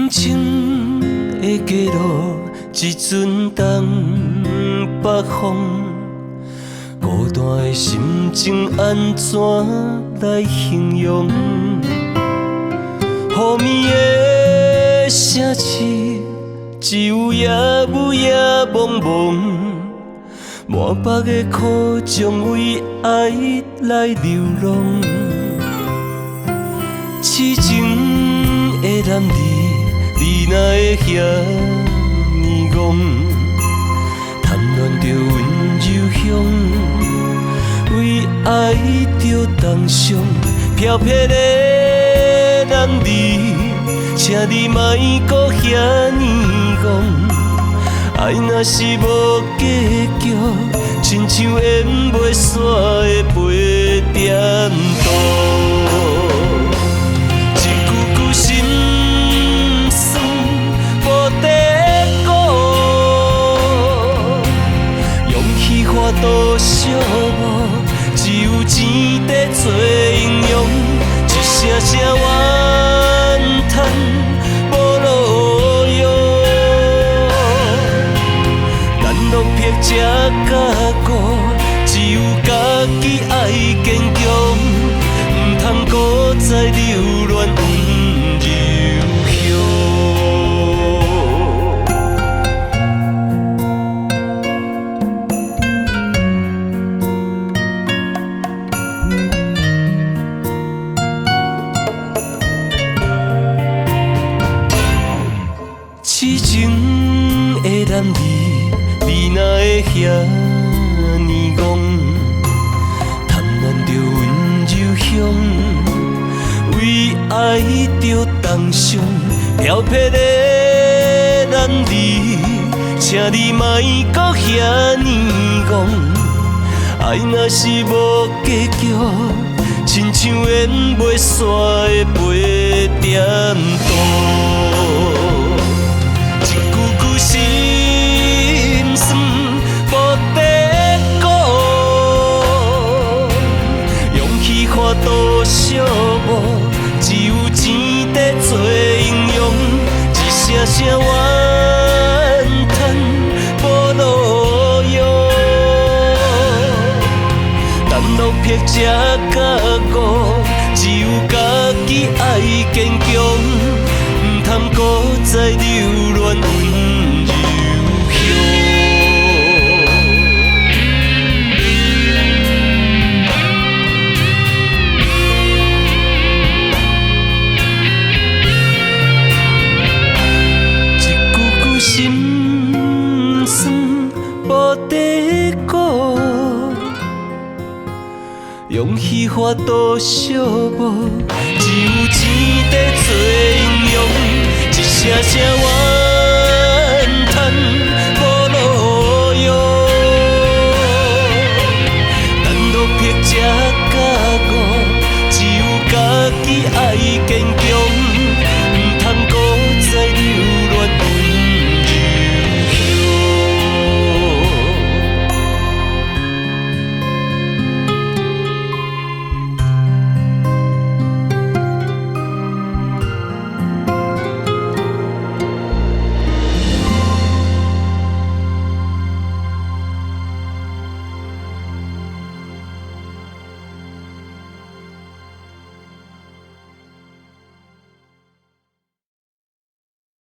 情的街路，一阵东北风，孤单的心情安怎来形容？雨暝的城市，只有夜雾夜蒙蒙，满腹的苦将为爱来流浪。痴情的男儿，你哪会遐呢戆？贪恋着温柔乡，为爱着重伤。飘撇的男儿，请你莫搁遐呢戆。爱若是无结局，亲像淹袂煞的杯点倒。心酸无地讲，勇气花度寂寞，只有钱在做英雄。一声声怨叹无路用，咱落魄才甲顾，只有家己爱坚强，唔通搁再流乱。痴情的男儿，你哪会遐呢戆？贪恋着温柔乡，为爱着重伤。飘撇的男儿，请你莫搁遐呢戆。爱若是无结局，亲像淹袂煞的杯点倒。心酸无地讲，勇气看度寂寞，只有钱在做英雄。一声声怨叹无路用，咱落魄才甲顾，只有家己爱坚强，唔通搁再流乱。心酸无地讲，勇气花度寂寞，只有钱在做英雄。一声声